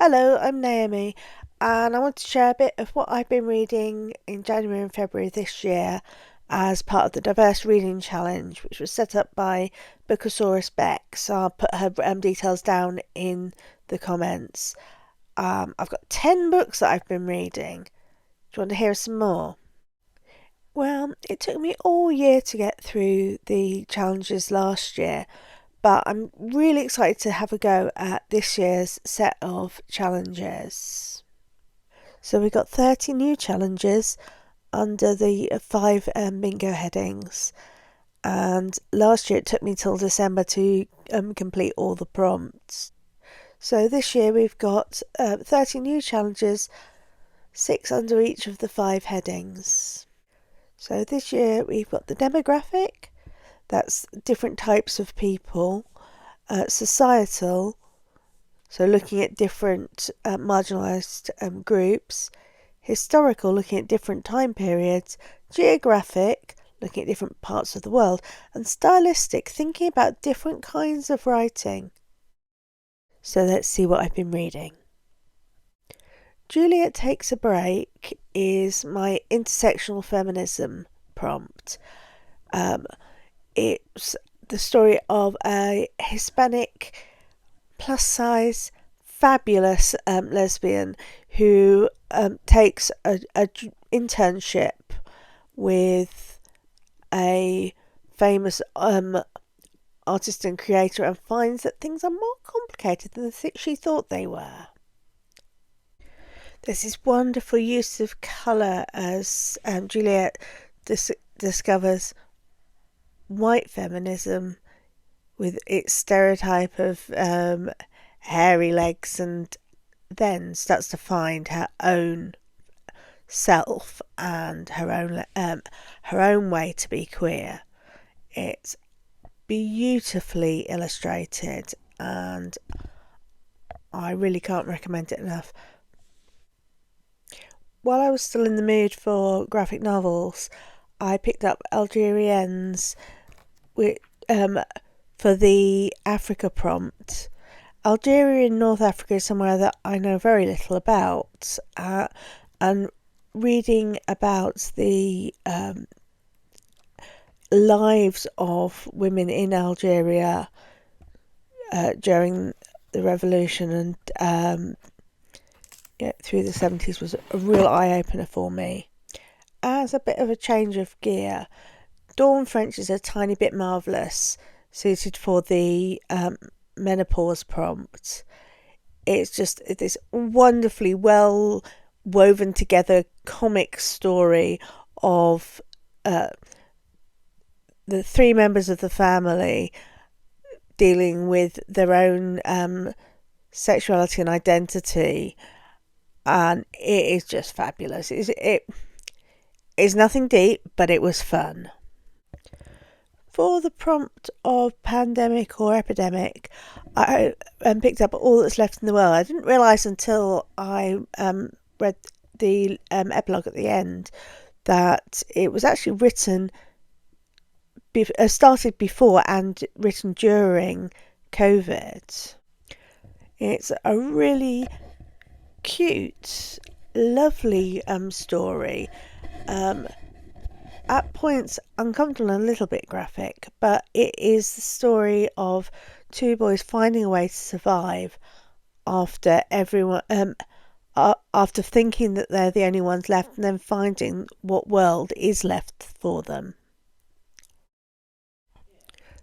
Hello, I'm Naomi, and I want to share a bit of what I've been reading in January and February this year as part of the Diverse Reading Challenge, which was set up by Bookosaurus Beck. So I'll put her details down in the comments. I've got 10 books that I've been reading. Do you want to hear some more? Well, it took me all year to get through the challenges last year, but I'm really excited to have a go at this year's set of challenges. So we got 30 new challenges under the five bingo headings, and last year it took me till December to complete all the prompts. So this year we've got 30 new challenges, 6 under each of the 5 headings. So this year we've got the demographic, that's different types of people, societal, so looking at different marginalised groups, historical, looking at different time periods, geographic, looking at different parts of the world, and stylistic, thinking about different kinds of writing. So let's see what I've been reading. Juliet Takes a Break is my intersectional feminism prompt. It's the story of a Hispanic plus-size fabulous lesbian who takes a internship with a famous artist and creator and finds that things are more complicated than she thought they were. There's this wonderful use of colour as Juliet discovers white feminism with its stereotype of hairy legs, and then starts to find her own self and her own way to be queer. It's beautifully illustrated, and I really can't recommend it enough. While I was still in the mood for graphic novels, I picked up Algerians for the Africa prompt. Algeria in North Africa is somewhere that I know very little about, and reading about the lives of women in Algeria during the revolution and through the 70s was a real eye-opener for me. As a bit of a change of gear, Dawn French is a tiny bit marvellous, suited for the menopause prompt. It's just this wonderfully well woven together comic story of the 3 members of the family dealing with their own sexuality and identity, and it is just fabulous. It's nothing deep, but it was fun. For the prompt of pandemic or epidemic, I picked up All That's Left in the World. I didn't realise until I read the epilogue at the end that it was actually written, started before and written during COVID. It's a really cute, lovely story. At points uncomfortable and a little bit graphic, but it is the story of 2 boys finding a way to survive after everyone after thinking that they're the only ones left, and then finding what world is left for them.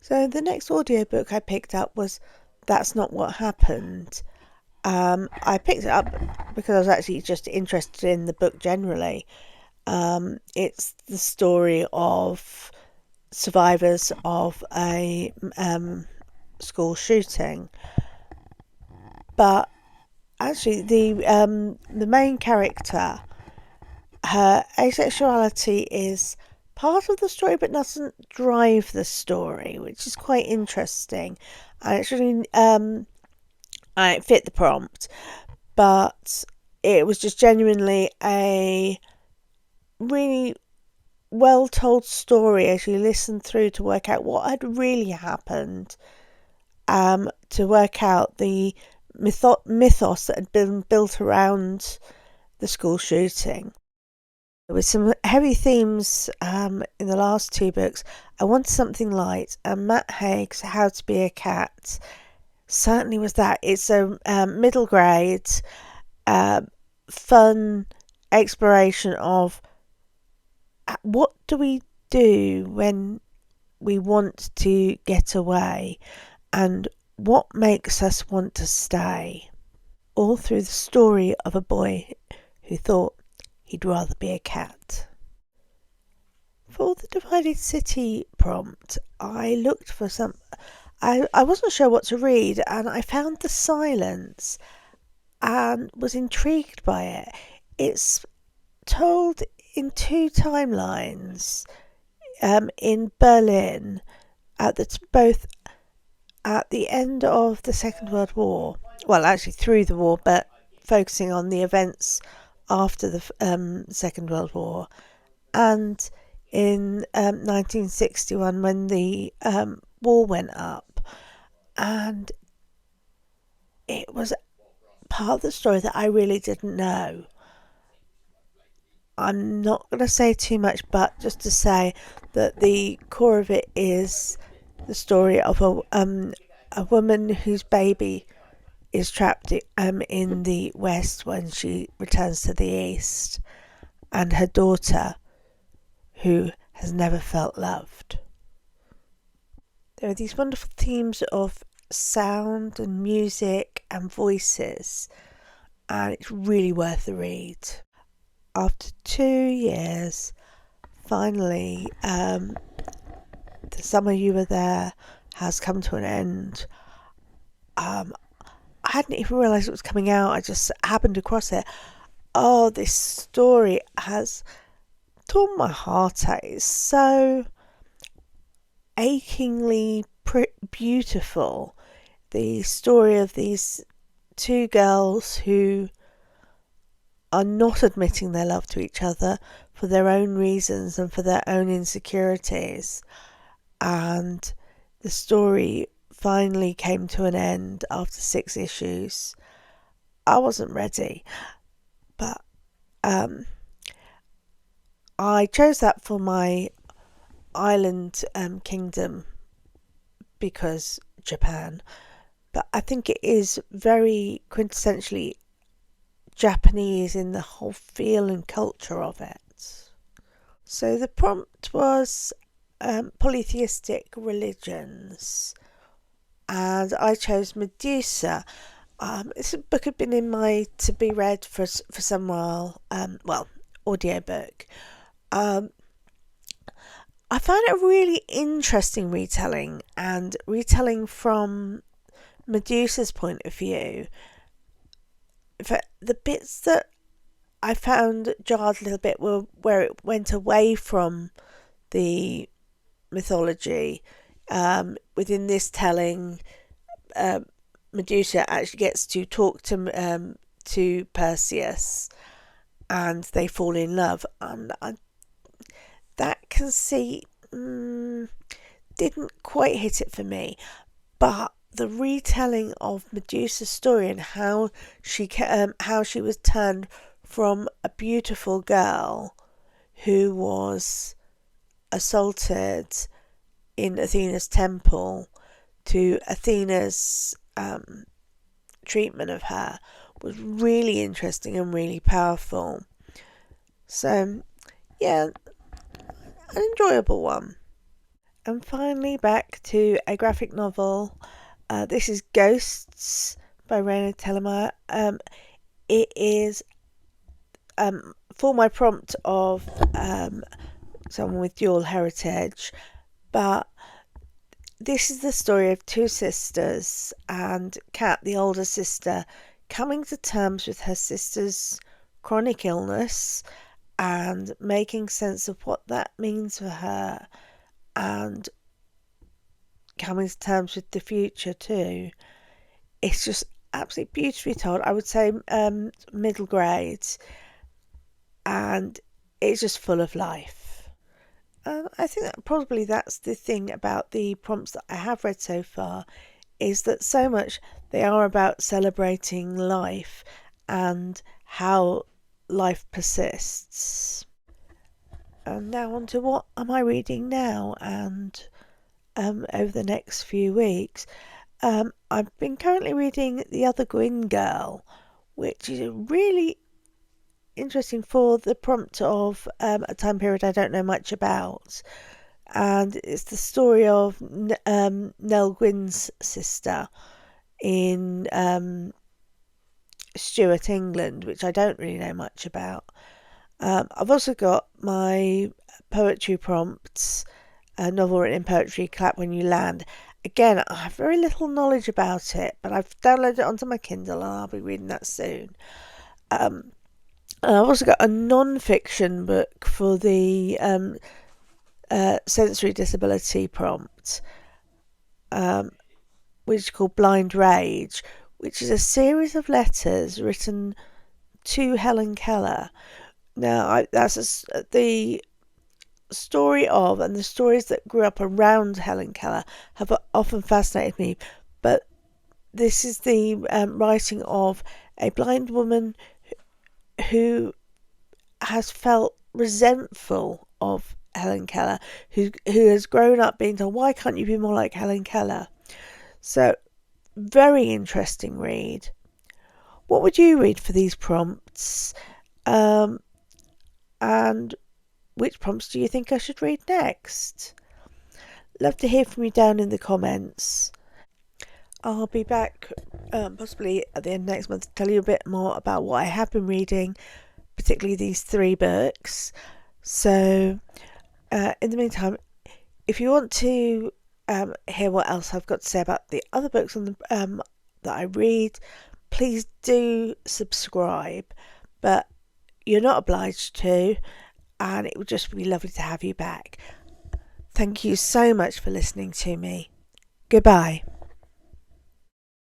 So the next audiobook I picked up was That's Not What Happened. I picked it up because I was actually just interested in the book generally. It's the story of survivors of a school shooting, but actually the main character, her asexuality is part of the story but doesn't drive the story, which is quite interesting. And actually it fit the prompt, but it was just genuinely a really well told story as you listen through to work out what had really happened, to work out the mythos that had been built around the school shooting. There were some heavy themes in the last two books. I wanted something light, and Matt Haig's How to Be a Cat certainly was that. It's a middle grade, fun exploration of what do we do when we want to get away, and what makes us want to stay, all through the story of a boy who thought he'd rather be a cat. For the Divided City prompt, I looked for some. I wasn't sure what to read, and I found The Silence and was intrigued by it. It's told in two timelines, in Berlin, both at the end of the Second World War. Well, actually through the war, but focusing on the events after the Second World War, and in 1961 when the war went up, and it was part of the story that I really didn't know. I'm not going to say too much, but just to say that the core of it is the story of a woman whose baby is trapped in the West when she returns to the East, and her daughter who has never felt loved. There are these wonderful themes of sound and music and voices, and it's really worth the read. After 2 years, finally, the summer you were there has come to an end. I hadn't even realised it was coming out. I just happened across it. Oh, this story has torn my heart out. It's so achingly beautiful. The story of these two girls who are not admitting their love to each other for their own reasons and for their own insecurities. And the story finally came to an end after 6 issues. I wasn't ready, but I chose that for my island kingdom because Japan, but I think it is very quintessentially Japanese in the whole feel and culture of it. So the prompt was polytheistic religions, and I chose Medusa. This book had been in my to be read for some while, audiobook. I found it a really interesting retelling, and retelling from Medusa's point of view. In fact, the bits that I found jarred a little bit were where it went away from the mythology. Within this telling, Medusa actually gets to talk to Perseus, and they fall in love. And that conceit didn't quite hit it for me, but the retelling of Medusa's story and how she was turned from a beautiful girl who was assaulted in Athena's temple to Athena's treatment of her was really interesting and really powerful. So, yeah, an enjoyable one. And finally, back to a graphic novel. This is Ghosts by Raina Telgemeier. It is for my prompt of someone with dual heritage, but this is the story of two sisters, and Kat, the older sister, coming to terms with her sister's chronic illness and making sense of what that means for her, and coming to terms with the future too. It's just absolutely beautifully told. I would say middle grades, and it's just full of life. I think that probably that's the thing about the prompts that I have read so far, is that so much they are about celebrating life and how life persists. And now on to what am I reading now and over the next few weeks. I've been currently reading The Other Gwyn Girl, which is really interesting for the prompt of a time period I don't know much about. And it's the story of Nell Gwyn's sister in Stuart, England, which I don't really know much about. I've also got my poetry prompts, a novel written in poetry, Clap When You Land. Again, I have very little knowledge about it, but I've downloaded it onto my Kindle and I'll be reading that soon. And I've also got a non-fiction book for the sensory disability prompt, which is called Blind Rage, which is a series of letters written to Helen Keller. Now, that's the story of, and the stories that grew up around Helen Keller have often fascinated me, but this is the writing of a blind woman who has felt resentful of Helen Keller, who has grown up being told, why can't you be more like Helen Keller? So, very interesting read. What would you read for these prompts? And which prompts do you think I should read next? Love to hear from you down in the comments. I'll be back possibly at the end of next month to tell you a bit more about what I have been reading, particularly these 3 books. So, in the meantime, if you want to hear what else I've got to say about the other books on the, that I read, please do subscribe. But you're not obliged to, and it would just be lovely to have you back. Thank you so much for listening to me. Goodbye.